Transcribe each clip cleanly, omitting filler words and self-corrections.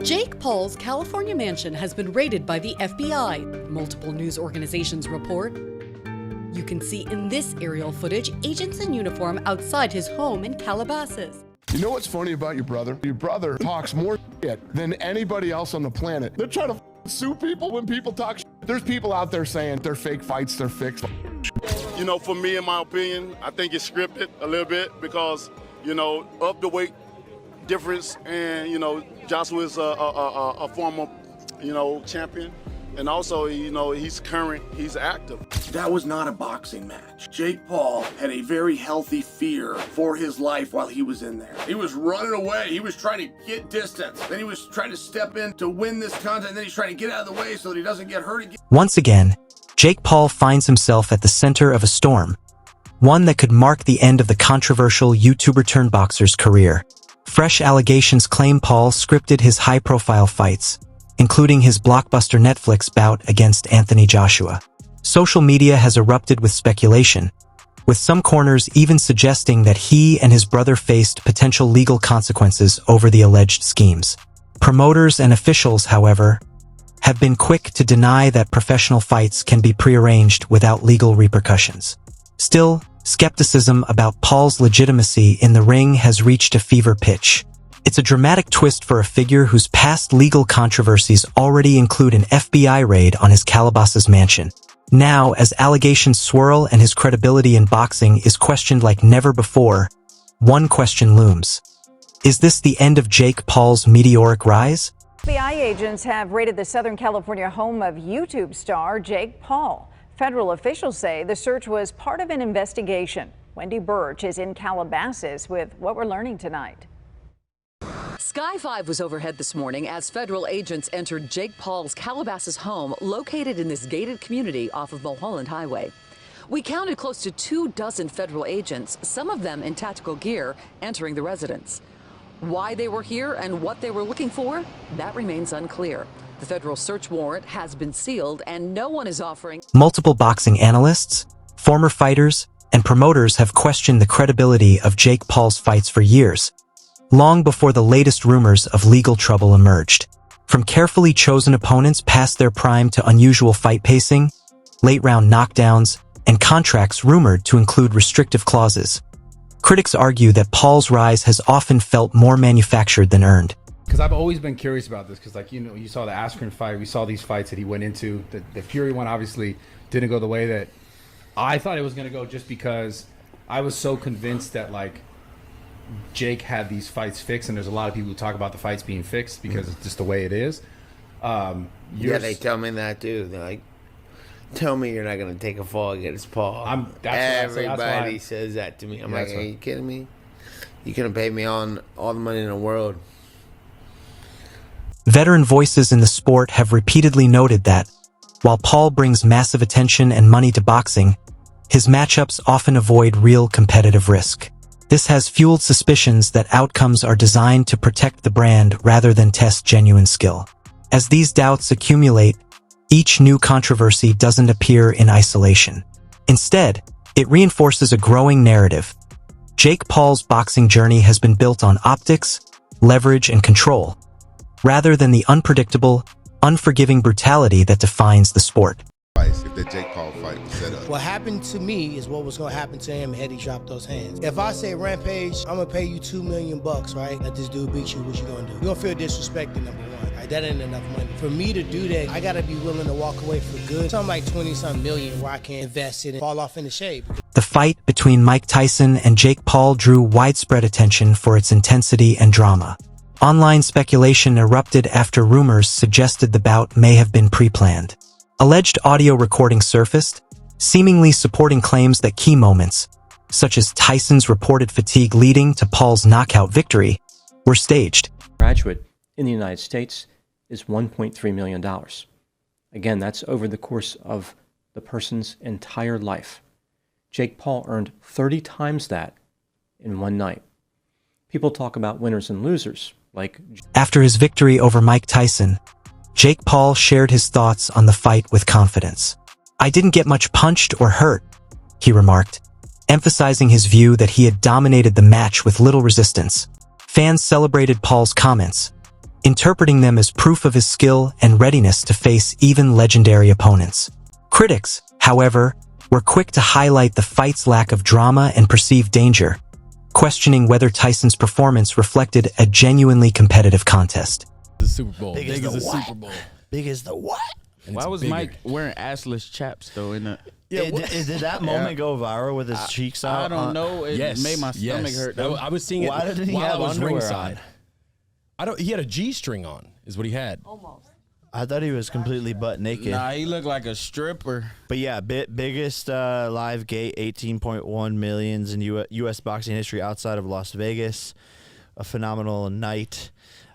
Jake Paul's California mansion has been raided by the FBI, multiple news organizations report. You can see in this aerial footage agents in uniform outside his home in Calabasas. You know what's funny about your brother? Your brother talks more shit than anybody else on the planet. They're trying to sue people when people talk shit. There's people out there saying they're fake fights, they're fixed. You know, for me, in my opinion, I think it's scripted a little bit because, you know, of the weight difference, and, you know, Joshua's a former, you know, champion. And also, you know, he's current, he's active. That was not a boxing match. Jake Paul had a very healthy fear for his life while he was in there. He was running away. He was trying to get distance. Then he was trying to step in to win this contest. And then he's trying to get out of the way so that he doesn't get hurt again. Once again, Jake Paul finds himself at the center of a storm, one that could mark the end of the controversial YouTuber-turned-boxer's career. Fresh allegations claim Paul scripted his high-profile fights, including his blockbuster Netflix bout against Anthony Joshua. Social media has erupted with speculation, with some corners even suggesting that he and his brother faced potential legal consequences over the alleged schemes. Promoters and officials, however, have been quick to deny that professional fights can be prearranged without legal repercussions. Still, skepticism about Paul's legitimacy in the ring has reached a fever pitch. It's a dramatic twist for a figure whose past legal controversies already include an FBI raid on his Calabasas mansion. Now, as allegations swirl and his credibility in boxing is questioned like never before, one question looms. Is this the end of Jake Paul's meteoric rise? FBI agents have raided the Southern California home of YouTube star Jake Paul. Federal officials say the search was part of an investigation. Wendy Birch is in Calabasas with what we're learning tonight. Sky 5 was overhead this morning as federal agents entered Jake Paul's Calabasas home located in this gated community off of Mulholland Highway. We counted close to 24 federal agents, some of them in tactical gear, entering the residence. Why they were here and what they were looking for, that remains unclear. The federal search warrant has been sealed and no one is offering. Multiple boxing analysts, former fighters, and promoters have questioned the credibility of Jake Paul's fights for years, long before the latest rumors of legal trouble emerged. From carefully chosen opponents past their prime to unusual fight pacing, late-round knockdowns, and contracts rumored to include restrictive clauses, critics argue that Paul's rise has often felt more manufactured than earned. Because I've always been curious about this, because, like, you know, you saw the Askren fight, we saw these fights that he went into. The Fury one obviously didn't go the way that I thought it was going to go, just because I was so convinced that, like, Jake had these fights fixed, and there's a lot of people who talk about the fights being fixed because it's just the way it is. Yeah, they tell me that too. They're like, tell me you're not going to take a fall against Paul. Everybody says that to me. I'm like, are you kidding me? You couldn't pay me on all the money in the world. Veteran voices in the sport have repeatedly noted that, while Paul brings massive attention and money to boxing, his matchups often avoid real competitive risk. This has fueled suspicions that outcomes are designed to protect the brand rather than test genuine skill. As these doubts accumulate, each new controversy doesn't appear in isolation. Instead, it reinforces a growing narrative. Jake Paul's boxing journey has been built on optics, leverage, and control, rather than the unpredictable, unforgiving brutality that defines the sport. If the Jake Paul fight was set up. What happened to me is what was going to happen to him had he dropped those hands. If I say, Rampage, I'm going to pay you $2 million, right? Let this dude beat you, what you going to do? You're going to feel disrespected, number one. Right? That ain't enough money. For me to do that, I got to be willing to walk away for good. Something like 20-something million where I can invest it and fall off in the shade. The fight between Mike Tyson and Jake Paul drew widespread attention for its intensity and drama. Online speculation erupted after rumors suggested the bout may have been pre-planned. Alleged audio recordings surfaced, seemingly supporting claims that key moments, such as Tyson's reported fatigue leading to Paul's knockout victory, were staged. Graduate in the United States is $1.3 million. Again, that's over the course of the person's entire life. Jake Paul earned 30 times that in one night. People talk about winners and losers, like... After his victory over Mike Tyson, Jake Paul shared his thoughts on the fight with confidence. "I didn't get much punched or hurt," he remarked, emphasizing his view that he had dominated the match with little resistance. Fans celebrated Paul's comments, interpreting them as proof of his skill and readiness to face even legendary opponents. Critics, however, were quick to highlight the fight's lack of drama and perceived danger, questioning whether Tyson's performance reflected a genuinely competitive contest. The Super Bowl. Big as the Super Bowl. Big as the what? Why was Mike wearing assless chaps though? In the did that moment go viral with his cheeks out? I don't know. It made my stomach hurt. Though. I was seeing it Why didn't he while have I was underwear ringside. He had a G-string on, is what he had. Almost. I thought he was completely butt naked. Nah, he looked like a stripper. But yeah, biggest live gate, 18.1 millions in U.S. boxing history outside of Las Vegas. A phenomenal night.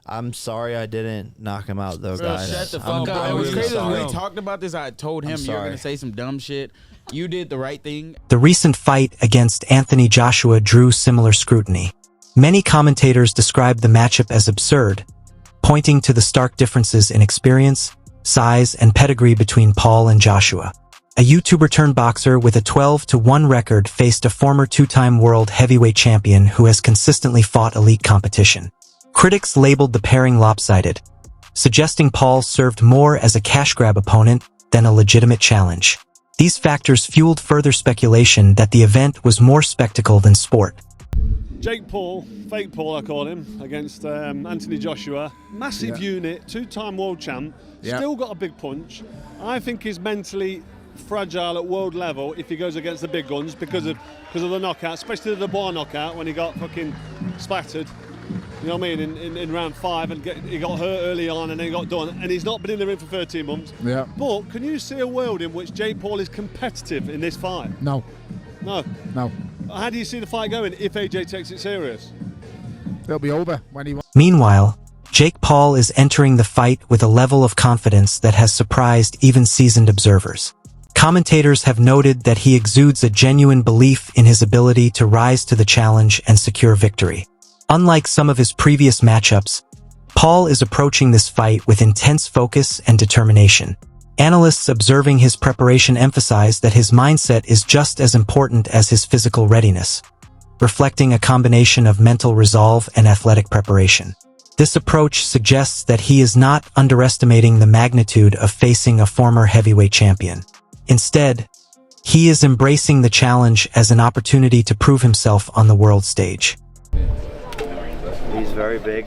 I'm sorry I didn't knock him out, though, guys. Shut the fuck up. It was crazy when we talked about this. I told him you were going to say some dumb shit. You did the right thing. The recent fight against Anthony Joshua drew similar scrutiny. Many commentators described the matchup as absurd, pointing to the stark differences in experience, size, and pedigree between Paul and Joshua. A YouTuber-turned-boxer with a 12-1 record faced a former two-time world heavyweight champion who has consistently fought elite competition. Critics labeled the pairing lopsided, suggesting Paul served more as a cash-grab opponent than a legitimate challenge. These factors fueled further speculation that the event was more spectacle than sport. Jake Paul, fake Paul I call him, against Anthony Joshua. Massive unit, two-time world champ, still got a big punch. I think he's mentally fragile at world level if he goes against the big guns because of the knockout, especially the bar knockout when he got fucking splattered. You know what I mean? In round 5, and he got hurt early on, and then he got done. And he's not been in the ring for 13 months. Yeah. But can you see a world in which Jake Paul is competitive in this fight? No. No. How do you see the fight going if AJ takes it serious? It'll be over when he. Meanwhile, Jake Paul is entering the fight with a level of confidence that has surprised even seasoned observers. Commentators have noted that he exudes a genuine belief in his ability to rise to the challenge and secure victory. Unlike some of his previous matchups, Paul is approaching this fight with intense focus and determination. Analysts observing his preparation emphasize that his mindset is just as important as his physical readiness, reflecting a combination of mental resolve and athletic preparation. This approach suggests that he is not underestimating the magnitude of facing a former heavyweight champion. Instead, he is embracing the challenge as an opportunity to prove himself on the world stage. He's very big.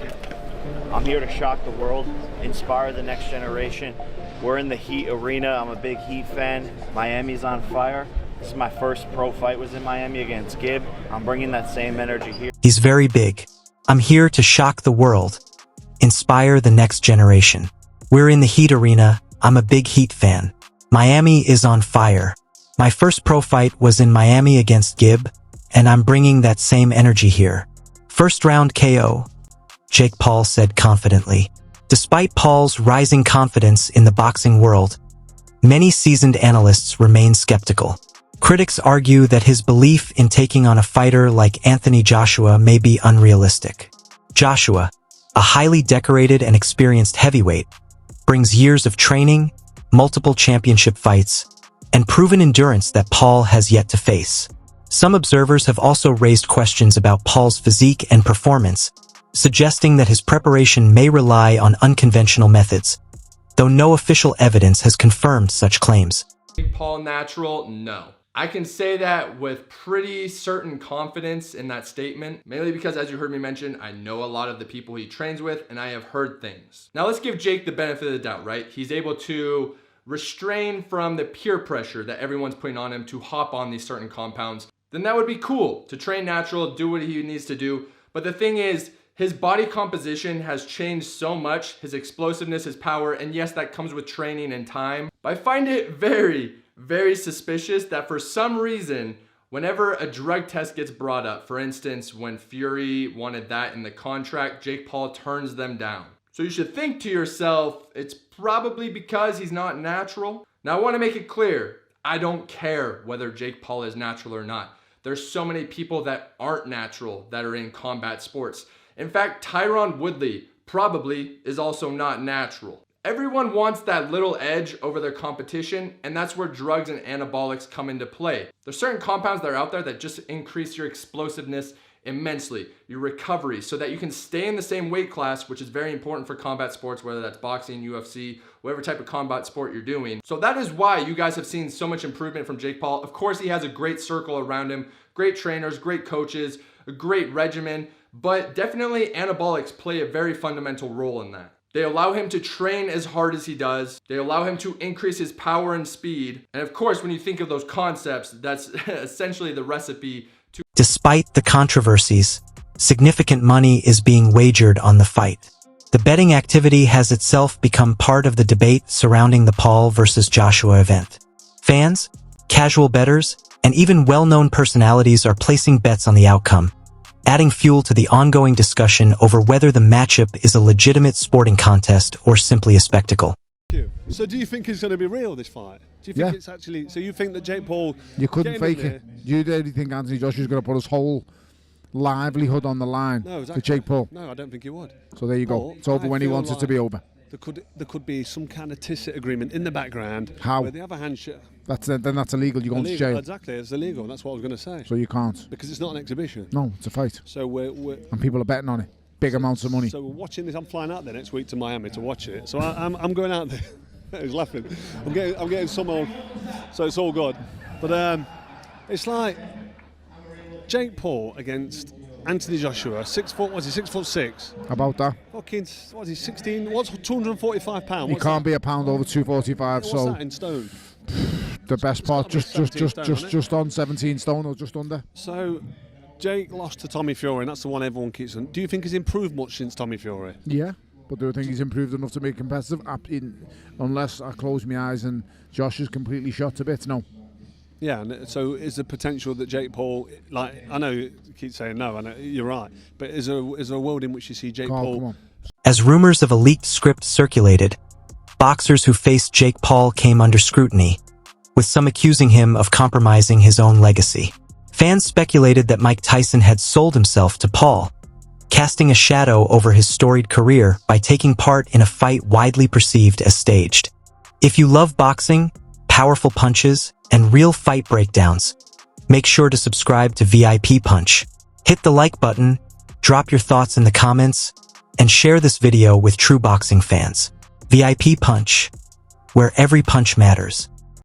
I'm here to shock the world, inspire the next generation. We're in the Heat arena. I'm a big Heat fan. Miami's on fire. This is my first pro fight, was in Miami against Gibb. I'm bringing that same energy here. He's very big. I'm here to shock the world, inspire the next generation. We're in the Heat arena. I'm a big Heat fan. Miami is on fire. My first pro fight was in Miami against Gibb, and I'm bringing that same energy here. First round KO, Jake Paul said confidently. Despite Paul's rising confidence in the boxing world, many seasoned analysts remain skeptical. Critics argue that his belief in taking on a fighter like Anthony Joshua may be unrealistic. Joshua, a highly decorated and experienced heavyweight, brings years of training, multiple championship fights, and proven endurance that Paul has yet to face. Some observers have also raised questions about Paul's physique and performance, suggesting that his preparation may rely on unconventional methods, though no official evidence has confirmed such claims. Paul natural? No. I can say that with pretty certain confidence in that statement, mainly because, as you heard me mention, I know a lot of the people he trains with, and I have heard things. Now let's give Jake the benefit of the doubt, right? He's able to restrain from the peer pressure that everyone's putting on him to hop on these certain compounds. Then that would be cool to train natural, do what he needs to do. But the thing is, his body composition has changed so much, his explosiveness, his power, and yes, that comes with training and time. But I find it very, very suspicious that for some reason, whenever a drug test gets brought up, for instance, when Fury wanted that in the contract, Jake Paul turns them down. So you should think to yourself, it's probably because he's not natural. Now I want to make it clear, I don't care whether Jake Paul is natural or not. There's so many people that aren't natural that are in combat sports. In fact, Tyron Woodley probably is also not natural. Everyone wants that little edge over their competition, and that's where drugs and anabolics come into play. There's certain compounds that are out there that just increase your explosiveness immensely. Your recovery, so that you can stay in the same weight class, which is very important for combat sports, whether that's boxing, UFC, whatever type of combat sport you're doing. So that is why you guys have seen so much improvement from Jake Paul. Of course, he has a great circle around him, great trainers, great coaches, a great regimen, but definitely anabolics play a very fundamental role in that. They allow him to train as hard as he does. They allow him to increase his power and speed. And of course, when you think of those concepts, that's essentially the recipe to... Despite the controversies, significant money is being wagered on the fight. The betting activity has itself become part of the debate surrounding the Paul versus Joshua event. Fans, casual bettors, and even well-known personalities are placing bets on the outcome, adding fuel to the ongoing discussion over whether the matchup is a legitimate sporting contest or simply a spectacle. So do you think it's going to be real, this fight? Do you think it's actually... So you think that Jake Paul... You couldn't fake it. You really think Anthony Joshua's going to put his whole livelihood on the line for Jake Paul? No, I don't think he would. So there you go. It's over when he wants it to be over. There could be some kind of tacit agreement in the background. How? Where they have a handshake. Then that's illegal. You're going to jail. Exactly, it's illegal. That's what I was going to say. So you can't. Because it's not an exhibition. No, it's a fight. So we're and people are betting on it. Big amounts of money. So we're watching this. I'm flying out there next week to Miami to watch it. So I'm going out there. He's laughing. I'm getting some on. So it's all good. But it's like Jake Paul against Anthony Joshua, 6 foot. Was he 6'6"? About that. Fucking, what is he, 16? What's 245 pounds? He can't be a pound over 245. What's so that in stone? The best part, just on 17 stone or just under. So Jake lost to Tommy Fury, and that's the one everyone keeps on. Do you think he's improved much since Tommy Fury? Yeah, but do I think he's improved enough to be competitive? Unless I close my eyes and Josh is completely shot to bits, no. Yeah, and so is the potential that Jake Paul, like, I know you keep saying no, I know you're right, but is there a world in which you see Jake Paul? As rumors of a leaked script circulated, boxers who faced Jake Paul came under scrutiny, with some accusing him of compromising his own legacy. Fans speculated that Mike Tyson had sold himself to Paul, casting a shadow over his storied career by taking part in a fight widely perceived as staged. If you love boxing, powerful punches, and real fight breakdowns, make sure to subscribe to VIP Punch. Hit the like button, drop your thoughts in the comments, and share this video with true boxing fans. VIP Punch, where every punch matters.